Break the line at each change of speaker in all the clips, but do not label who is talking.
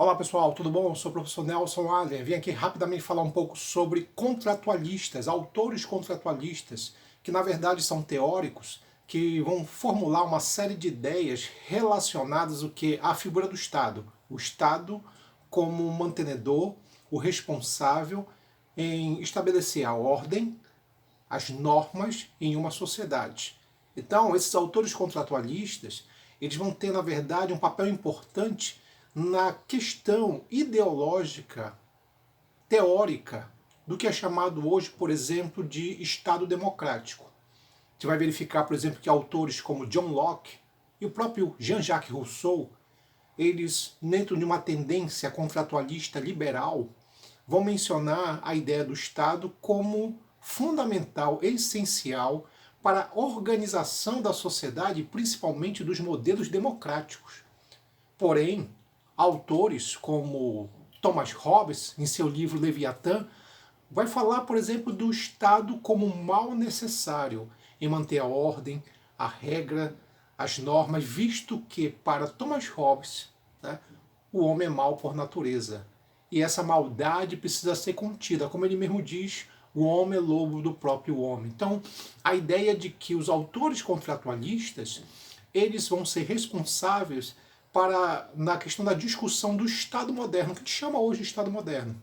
Olá pessoal, tudo bom? Eu sou o professor Nelson Adler. Vim aqui rapidamente falar um pouco sobre contratualistas, autores contratualistas, que na verdade são teóricos, que vão formular uma série de ideias relacionadas ao que à figura do Estado. O Estado como mantenedor, o responsável em estabelecer a ordem, as normas em uma sociedade. Então, esses autores contratualistas, eles vão ter, na verdade, um papel importante na questão ideológica, teórica, do que é chamado hoje, por exemplo, de Estado democrático. Você vai verificar, por exemplo, que autores como John Locke e o próprio Jean-Jacques Rousseau, eles, dentro de uma tendência contratualista liberal, vão mencionar a ideia do Estado como fundamental, essencial para a organização da sociedade, principalmente dos modelos democráticos. Porém, autores como Thomas Hobbes, em seu livro Leviatã, vai falar, por exemplo, do Estado como um mal necessário em manter a ordem, a regra, as normas, visto que, para Thomas Hobbes, né, o homem é mau por natureza. E essa maldade precisa ser contida. Como ele mesmo diz, o homem é lobo do próprio homem. Então, a ideia de que os autores contratualistas, eles vão ser responsáveis na questão da discussão do Estado moderno, que a gente chama hoje de Estado moderno.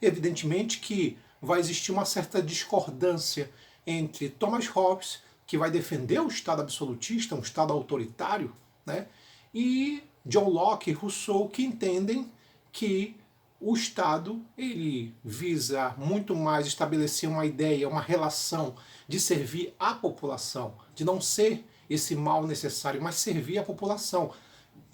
Evidentemente que vai existir uma certa discordância entre Thomas Hobbes, que vai defender o Estado absolutista, um Estado autoritário, né, e John Locke e Rousseau, que entendem que o Estado ele visa muito mais estabelecer uma ideia, uma relação de servir à população, de não ser esse mal necessário, mas servir à população,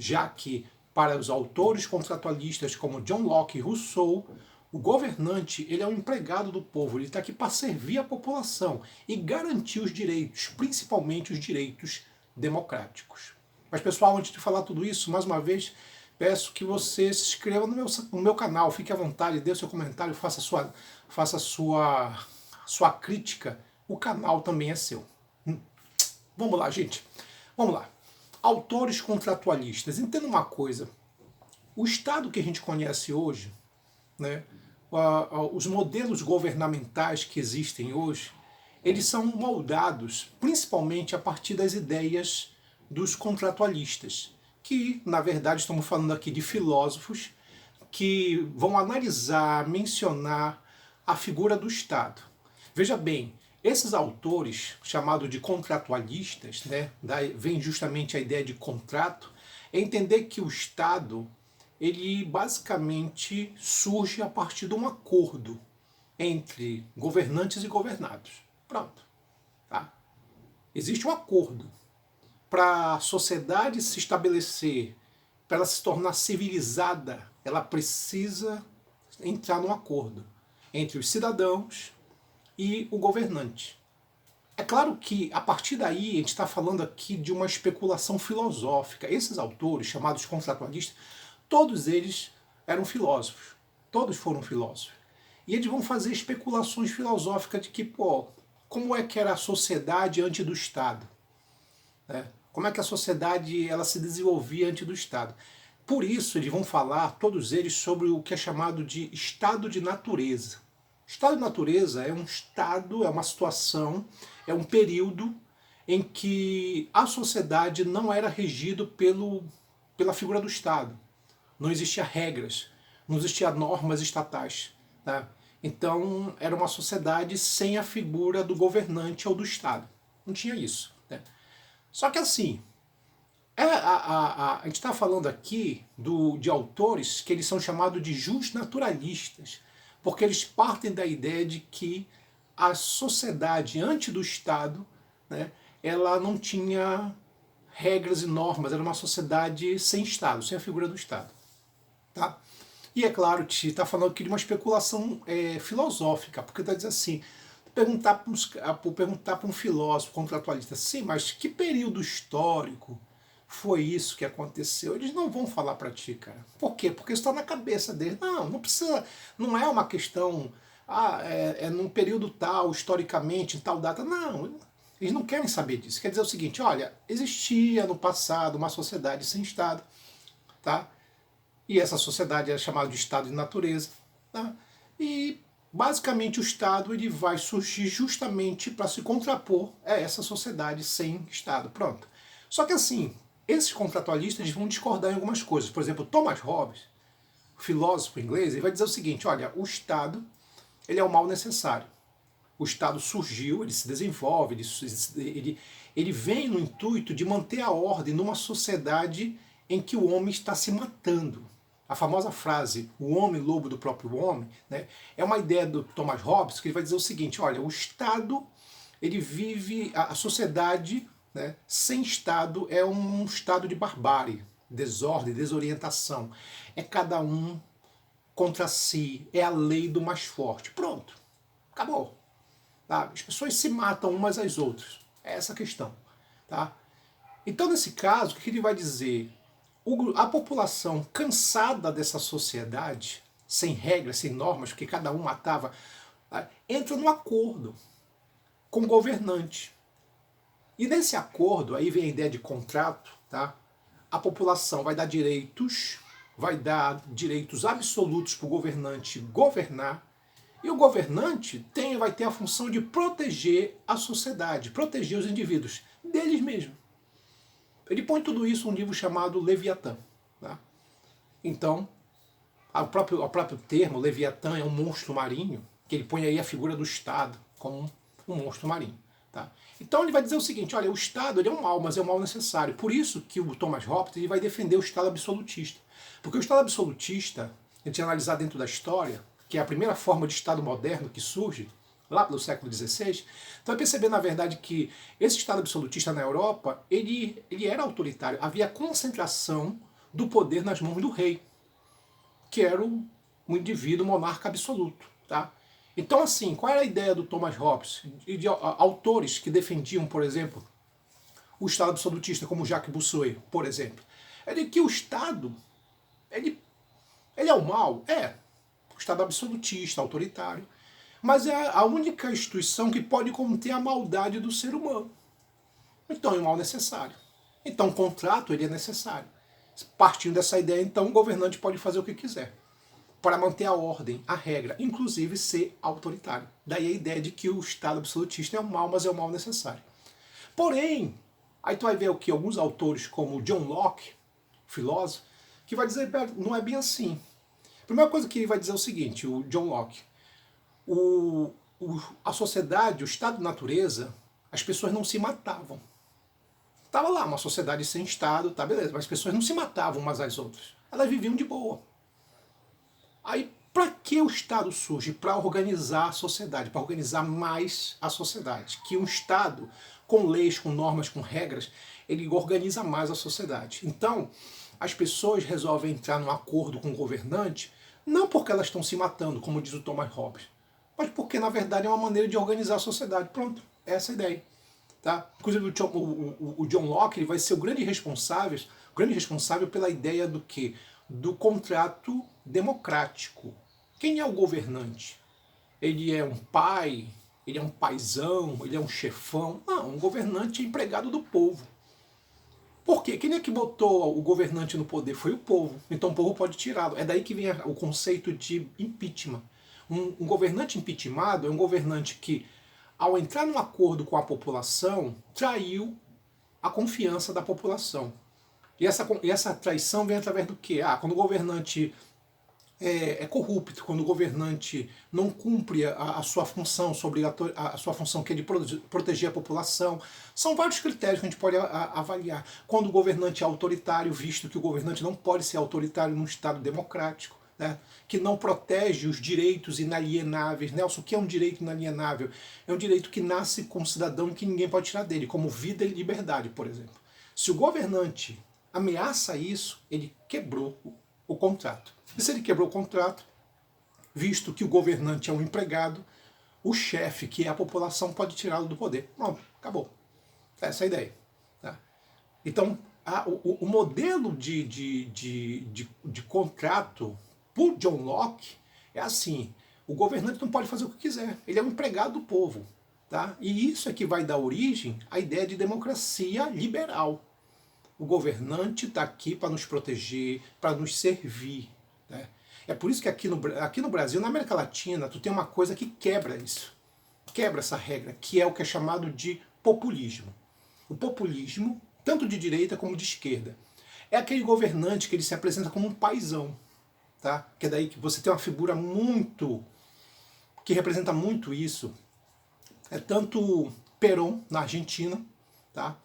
já que para os autores contratualistas como John Locke e Rousseau, o governante ele é um empregado do povo, ele está aqui para servir a população e garantir os direitos, principalmente os direitos democráticos. Mas pessoal, antes de falar tudo isso, mais uma vez, peço que você se inscreva no meu canal, fique à vontade, dê o seu comentário, faça sua crítica, o canal também é seu. Vamos lá, gente, vamos lá. Autores contratualistas, entenda uma coisa, o Estado que a gente conhece hoje, né, os modelos governamentais que existem hoje, eles são moldados principalmente a partir das ideias dos contratualistas, que na verdade estamos falando aqui de filósofos que vão analisar, mencionar a figura do Estado. Veja bem, esses autores, chamados de contratualistas, né, vem justamente a ideia de contrato, é entender que o Estado ele basicamente surge a partir de um acordo entre governantes e governados. Pronto. Tá? Existe um acordo. Para a sociedade se estabelecer, para ela se tornar civilizada, ela precisa entrar num acordo entre os cidadãos e o governante. É claro que, a partir daí, a gente está falando aqui de uma especulação filosófica. Esses autores, chamados contratualistas, todos eles eram filósofos. Todos foram filósofos. E eles vão fazer especulações filosóficas de que, pô, como é que era a sociedade antes do Estado? Né? Como é que a sociedade ela se desenvolvia antes do Estado? Por isso, eles vão falar, todos eles, sobre o que é chamado de estado de natureza. Estado de natureza é um estado, é uma situação, é um período em que a sociedade não era regido pela figura do Estado. Não existia regras, não existia normas estatais. Tá? Então, era uma sociedade sem a figura do governante ou do Estado. Não tinha isso. Né? Só que assim, a gente está falando aqui de autores que eles são chamados de justnaturalistas, porque eles partem da ideia de que a sociedade antes do Estado, né, ela não tinha regras e normas, era uma sociedade sem Estado, sem a figura do Estado. Tá? E é claro, está falando aqui de uma especulação filosófica, porque está dizendo assim, perguntar para um filósofo contratualista, sim, mas que período histórico foi isso que aconteceu? Eles não vão falar para ti, cara. Por quê? Porque isso está na cabeça deles. Não, não precisa, não é uma questão, num período tal, historicamente, em tal data. Não, eles não querem saber disso. Quer dizer o seguinte, olha, existia no passado uma sociedade sem Estado, tá? e essa sociedade é chamada de estado de natureza, tá? E basicamente o Estado ele vai surgir justamente para se contrapor a essa sociedade sem Estado. Pronto. Só que assim, esses contratualistas eles vão discordar em algumas coisas. Por exemplo, Thomas Hobbes, filósofo inglês, ele vai dizer o seguinte: olha, o Estado ele é o mal necessário. O Estado surgiu, ele se desenvolve, ele vem no intuito de manter a ordem numa sociedade em que o homem está se matando. A famosa frase, o homem lobo do próprio homem, né, é uma ideia do Thomas Hobbes, que ele vai dizer o seguinte: olha, o Estado, ele vive, a sociedade, né, sem Estado é um estado de barbárie, desordem, desorientação. É cada um contra si, é a lei do mais forte. Pronto, acabou. Tá? As pessoas se matam umas às outras. É essa a questão. Tá? Então, nesse caso, o que ele vai dizer? A população cansada dessa sociedade, sem regras, sem normas, porque cada um matava, entra num acordo com o governante. E nesse acordo, aí vem a ideia de contrato, tá? A população vai dar direitos absolutos para o governante governar, e o governante vai ter a função de proteger a sociedade, proteger os indivíduos deles mesmos. Ele põe tudo isso num livro chamado Leviatã. Tá? Então, o próprio termo, Leviatã, é um monstro marinho, que ele põe aí a figura do Estado como um monstro marinho. Tá? Então ele vai dizer o seguinte: olha, o Estado ele é um mal, mas é um mal necessário. Por isso que o Thomas Hobbes ele vai defender o Estado absolutista. Porque o Estado absolutista, a gente analisar dentro da história, que é a primeira forma de Estado moderno que surge, lá pelo século XVI, então vai perceber, na verdade, que esse Estado absolutista na Europa, ele era autoritário. Havia concentração do poder nas mãos do rei, que era o indivíduo monarca absoluto. Tá? Então, assim, qual era a ideia do Thomas Hobbes? E de autores que defendiam, por exemplo, o Estado absolutista, como Jacques Bossuet, por exemplo? É de que o Estado, ele é o mal? É. O Estado absolutista, autoritário. Mas é a única instituição que pode conter a maldade do ser humano. Então é um mal necessário. Então o contrato ele é necessário. Partindo dessa ideia, então o governante pode fazer o que quiser para manter a ordem, a regra, inclusive ser autoritário. Daí a ideia de que o Estado absolutista é um mal, mas é um mal necessário. Porém, aí tu vai ver o que alguns autores como John Locke, filósofo, que vai dizer que não é bem assim. A primeira coisa que ele vai dizer é o seguinte, o John Locke: a sociedade, o estado de natureza, as pessoas não se matavam. Estava lá uma sociedade sem Estado, tá beleza, mas as pessoas não se matavam umas às outras. Elas viviam de boa. Aí, para que o Estado surge? Para organizar a sociedade, para organizar mais a sociedade. Que um Estado, com leis, com normas, com regras, ele organiza mais a sociedade. Então, as pessoas resolvem entrar num acordo com o governante, não porque elas estão se matando, como diz o Thomas Hobbes, mas porque, na verdade, é uma maneira de organizar a sociedade. Pronto, é essa a ideia. Tá? Inclusive, o John Locke ele vai ser o grande responsável pela ideia do quê? Do contrato democrático. Quem é o governante? Ele é um pai? Ele é um paizão? Ele é um chefão? Não, um governante é empregado do povo. Por quê? Quem é que botou o governante no poder? Foi o povo. Então o povo pode tirá-lo. É daí que vem o conceito de impeachment. Um governante impeachmentado é um governante que, ao entrar num acordo com a população, traiu a confiança da população. E essa traição vem através do quê? Quando o governante é corrupto, quando o governante não cumpre a sua função, a sua função que é de proteger a população. São vários critérios que a gente pode avaliar. Quando o governante é autoritário, visto que o governante não pode ser autoritário num Estado democrático, né, que não protege os direitos inalienáveis. Nelson, o que é um direito inalienável? É um direito que nasce com o cidadão e que ninguém pode tirar dele, como vida e liberdade, por exemplo. Se o governante ameaça isso, ele quebrou o contrato. E se ele quebrou o contrato, visto que o governante é um empregado, o chefe, que é a população, pode tirá-lo do poder. Pronto, acabou. Essa é a ideia. Tá? Então, o modelo de contrato por John Locke é assim: o governante não pode fazer o que quiser, ele é um empregado do povo. Tá? E isso é que vai dar origem à ideia de democracia liberal. O governante está aqui para nos proteger, para nos servir, né? É por isso que aqui no Brasil, na América Latina, tu tem uma coisa que quebra isso. Quebra essa regra, que é o que é chamado de populismo. O populismo, tanto de direita como de esquerda, é aquele governante que ele se apresenta como um paizão, tá? Que é daí que você tem uma figura que representa muito isso. É tanto Perón na Argentina, tá?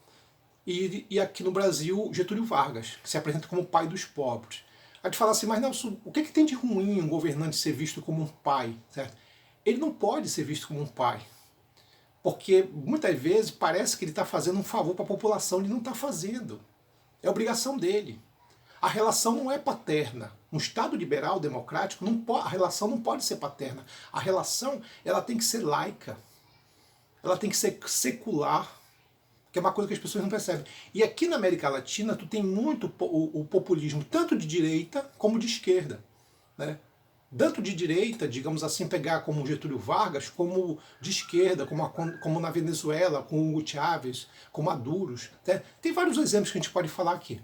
E aqui no Brasil, Getúlio Vargas, que se apresenta como o pai dos pobres. A gente fala assim, mas Nelson, o que tem de ruim um governante ser visto como um pai, certo? Ele não pode ser visto como um pai, porque muitas vezes parece que ele está fazendo um favor para a população, ele não está fazendo. É obrigação dele. A relação não é paterna. Um Estado liberal, democrático, a relação não pode ser paterna. A relação ela tem que ser laica. Ela tem que ser secular, que é uma coisa que as pessoas não percebem. E aqui na América Latina, tu tem muito o populismo, tanto de direita como de esquerda, né? Tanto de direita, digamos assim, pegar como Getúlio Vargas, como de esquerda, como na Venezuela, com Hugo Chávez, com Maduro. Né? Tem vários exemplos que a gente pode falar aqui.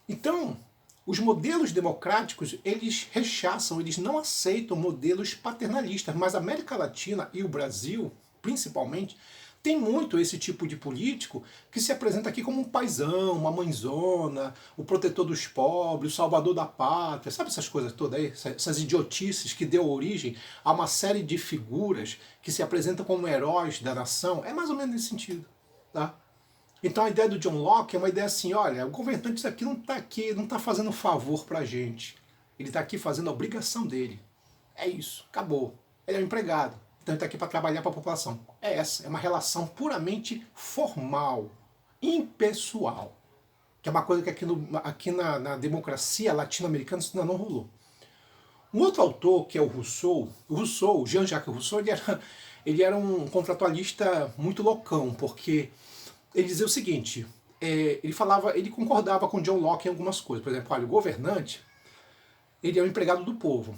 Então, os modelos democráticos, eles rechaçam, eles não aceitam modelos paternalistas, mas a América Latina e o Brasil, principalmente, tem muito esse tipo de político que se apresenta aqui como um paizão, uma mãezona, o protetor dos pobres, o salvador da pátria, sabe essas coisas todas aí? Essas idiotices que deu origem a uma série de figuras que se apresentam como heróis da nação. É mais ou menos nesse sentido, tá? Então a ideia do John Locke é uma ideia assim, olha, o governante aqui, não está fazendo favor pra gente. Ele está aqui fazendo a obrigação dele. É isso, acabou. Ele é um empregado. Então ele está aqui para trabalhar para a população. É essa, é uma relação puramente formal, impessoal. Que é uma coisa que aqui na democracia latino-americana isso ainda não rolou. Um outro autor, que é o Rousseau, Jean-Jacques Rousseau, ele era um contratualista muito loucão, porque ele dizia o seguinte, ele concordava com John Locke em algumas coisas. Por exemplo, olha, o governante, ele é um empregado do povo.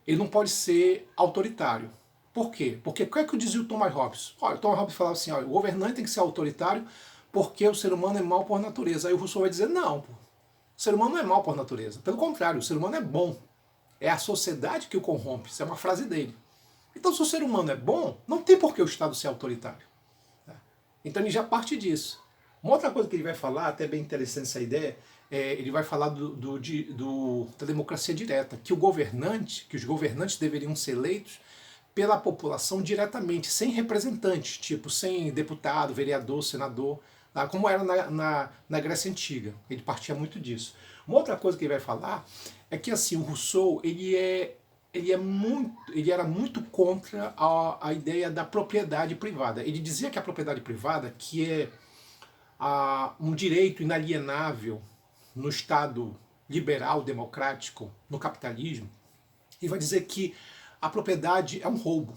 Ele não pode ser autoritário. Por quê? Porque o que é que dizia o Thomas Hobbes? Olha, o Thomas Hobbes falava assim, olha, o governante tem que ser autoritário porque o ser humano é mau por natureza. Aí o Rousseau vai dizer, não, pô, o ser humano não é mau por natureza. Pelo contrário, o ser humano é bom. É a sociedade que o corrompe. Isso é uma frase dele. Então, se o ser humano é bom, não tem por que o Estado ser autoritário. Então ele já parte disso. Uma outra coisa que ele vai falar, até bem interessante essa ideia, ele vai falar da democracia direta, que os governantes deveriam ser eleitos pela população diretamente, sem representantes, tipo, sem deputado, vereador, senador, tá? Como era na Grécia Antiga. Ele partia muito disso. Uma outra coisa que ele vai falar é que assim, o Rousseau ele era muito contra a ideia da propriedade privada. Ele dizia que a propriedade privada, que é um direito inalienável no Estado liberal, democrático, no capitalismo, ele vai dizer que a propriedade é um roubo,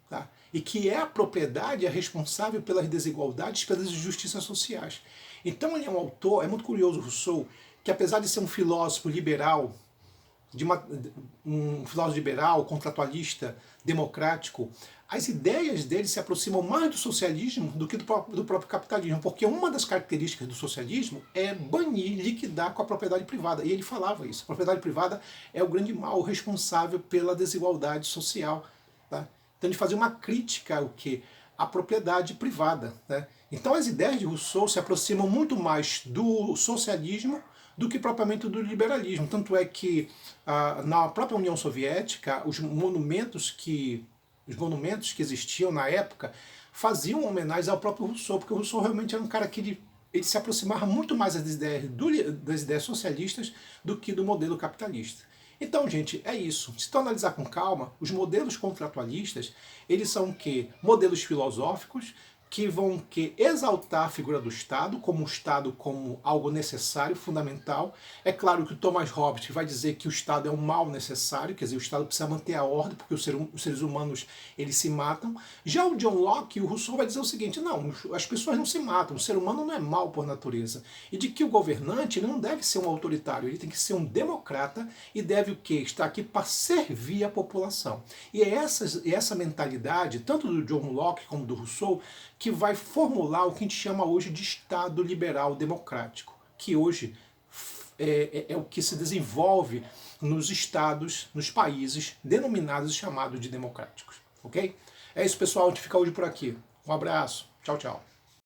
tá? E que a propriedade é responsável pelas desigualdades, pelas injustiças sociais. Então ele é um autor, é muito curioso, Rousseau, que apesar de ser um filósofo liberal, um filósofo liberal, contratualista, democrático, as ideias dele se aproximam mais do socialismo do que do próprio capitalismo, porque uma das características do socialismo é banir, liquidar com a propriedade privada. E ele falava isso. A propriedade privada é o grande mal responsável pela desigualdade social. Tá? Então ele fazia uma crítica ao quê? À propriedade privada. Né? Então as ideias de Rousseau se aproximam muito mais do socialismo do que propriamente do liberalismo. Tanto é que na própria União Soviética, os monumentos que existiam na época faziam homenagem ao próprio Rousseau, porque o Rousseau realmente era um cara que ele se aproximava muito mais das ideias socialistas do que do modelo capitalista. Então, gente, é isso. Se tu analisar com calma, os modelos contratualistas, eles são o quê? Modelos filosóficos que vão exaltar a figura do Estado como algo necessário, fundamental. É claro que o Thomas Hobbes vai dizer que o Estado é um mal necessário, quer dizer, o Estado precisa manter a ordem, porque os seres humanos eles se matam. Já o John Locke e o Rousseau vai dizer o seguinte, não, as pessoas não se matam, o ser humano não é mal por natureza. E de que o governante ele não deve ser um autoritário, ele tem que ser um democrata e deve o quê? Estar aqui para servir a população. E é essa mentalidade, tanto do John Locke como do Rousseau, que vai formular o que a gente chama hoje de Estado liberal democrático. que hoje é o que se desenvolve nos estados, nos países denominados e chamados de democráticos, ok? É isso, pessoal, a gente fica hoje por aqui. Um abraço, tchau, tchau.